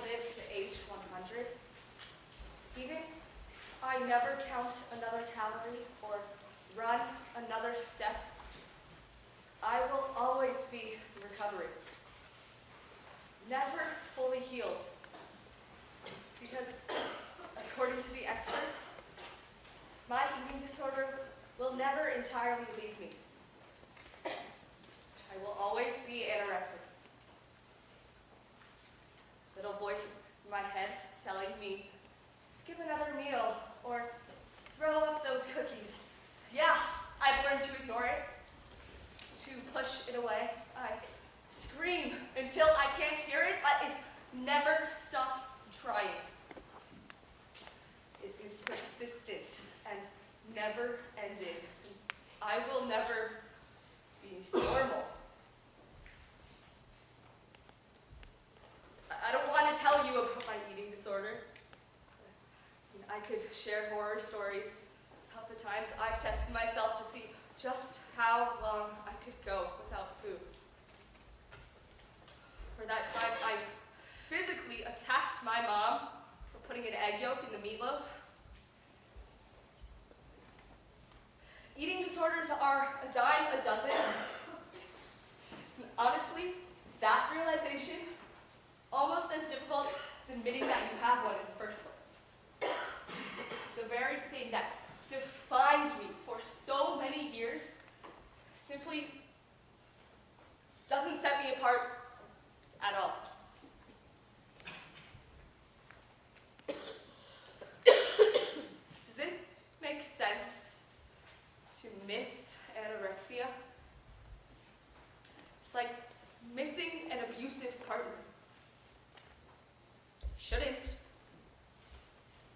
live to age 100, even if I never count another calorie or run another step, I will always be in recovery, never fully healed. Because, according to the experts, my eating disorder will never entirely leave me. I will always be anorexic. Little voice in my head telling me, skip another meal or throw up those cookies. Yeah, I've learned to ignore it, to push it away. I scream until I can't hear it, but it never stops trying. It is persistent and never ending, and I will never be normal. I don't want to tell you about my eating disorder. I could share horror stories about the times I've tested myself to see just how long I could go without food. Or that time I physically attacked my mom for putting an egg yolk in the meatloaf. Eating disorders are a dime a dozen. And honestly, that realization is almost as difficult as admitting that you have one in the first place. The very thing that defined me for so many years simply doesn't set me apart at all. Does it make sense to miss anorexia? It's like missing an abusive partner. Shouldn't.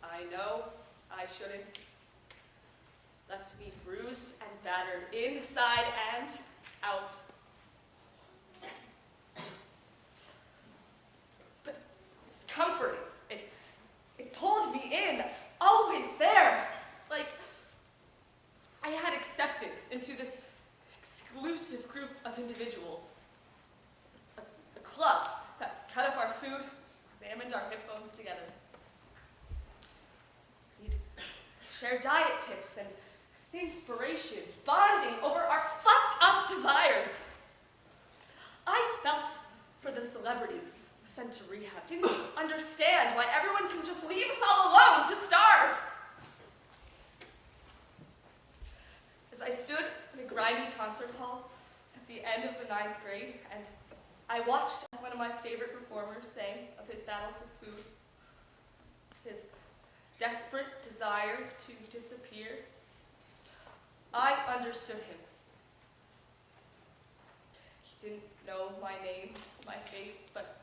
I know I shouldn't. Left me bruised and battered inside and out. But it's comforting. It pulled me in, always there. It's like I had acceptance into this exclusive group of individuals. A club that cut up our food, examined our hip bones together. We'd share diet tips and inspiration, bonding over our fucked up desires. I felt for the celebrities who sent to rehab, didn't understand why everyone can just leave us all alone to starve. As I stood in a grimy concert hall at the end of the 9th grade, and I watched as one of my favorite performers sang of his battles with food, his desperate desire to disappear, I understood him. He didn't know my name, my face, but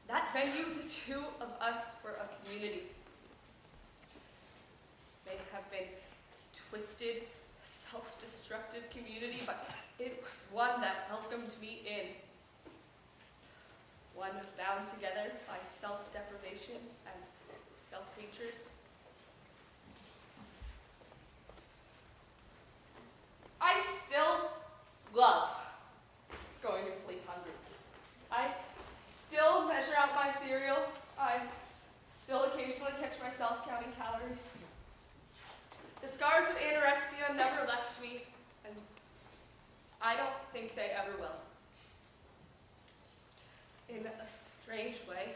that venue, the two of us were a community. May have been twisted, self-destructive community, but it was one that welcomed me in. One bound together by self-deprivation and self-hatred. I still love going to sleep hungry. I still measure out my cereal. I still occasionally catch myself counting calories. The scars of anorexia never left me, and I don't think they ever will. In a strange way,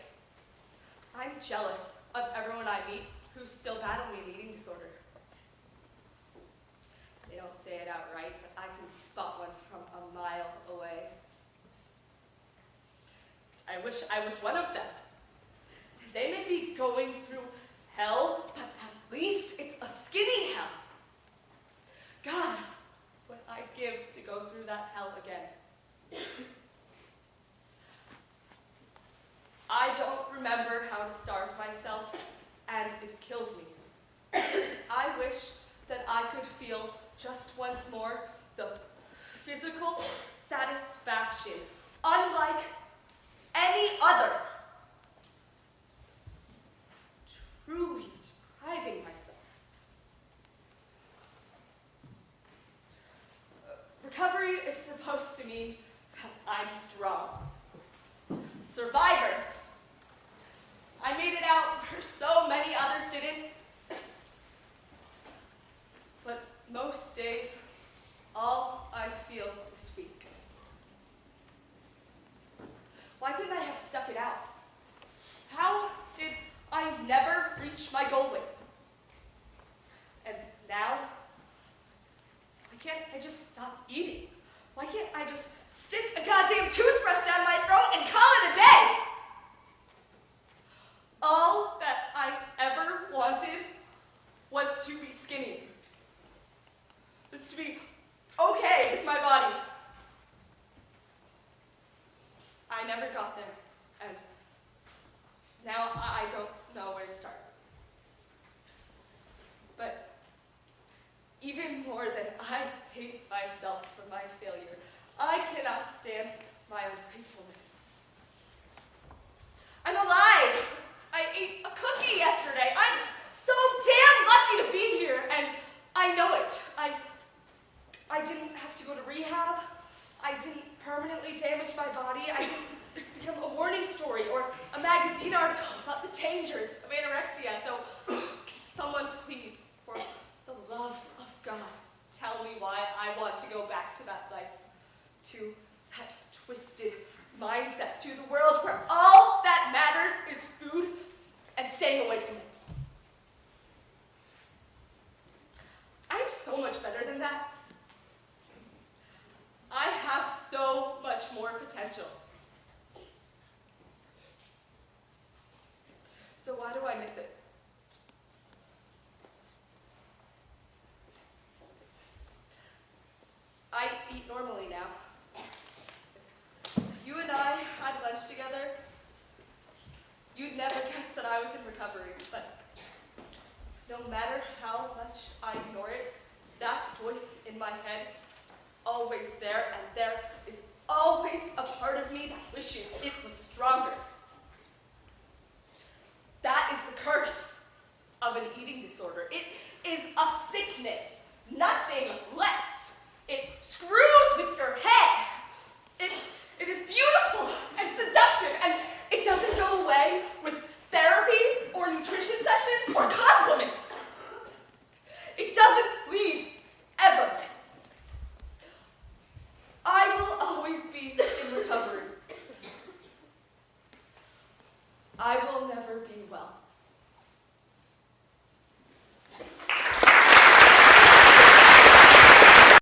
I'm jealous of everyone I meet who's still battling an eating disorder. They don't say it outright, but I can spot one from a mile away. I wish I was one of them. They may be going through hell, but at least it's a skinny hell. God, what I'd give to go through that hell again. I don't remember how to starve myself, and it kills me. I wish that I could feel just once more the physical satisfaction, unlike any other, truly depriving myself. Recovery is supposed to mean I'm strong. Survivor I made it out where so many others didn't. But most days, all I feel is weak. Why couldn't I have stuck it out? How did I never reach my goal weight? And now, why can't I just stop eating? Why can't I just stick a goddamn toothbrush down my throat and call it a day? All that I ever wanted was to be skinny. Was to be okay with my body. I never got there, and now I don't know where to start. But even more than I hate myself for my failure, I cannot stand my ungratefulness. I'm alive! I ate a cookie yesterday. I'm so damn lucky to be here, and I know it. I didn't have to go to rehab. I didn't permanently damage my body. I didn't become a warning story or a magazine article about the dangers of anorexia. So can someone please, for the love of God, tell me why I want to go back to that life, to that twisted mindset, to the world where all that matters is food and staying away from it. I'm so much better than that. I have so much more potential. So why do I miss it? I eat normally now. If you and I had lunch together, you'd never guess that I was in recovery, but no matter how much I ignore it, that voice in my head is always there, and there is always a part of me that wishes it was stronger. That is the curse of an eating disorder. It is a sickness, nothing less. It screws with your head. It is beautiful and seductive, and it doesn't go away with therapy or nutrition sessions or compliments. It doesn't leave, ever. I will always be in recovery. I will never be well.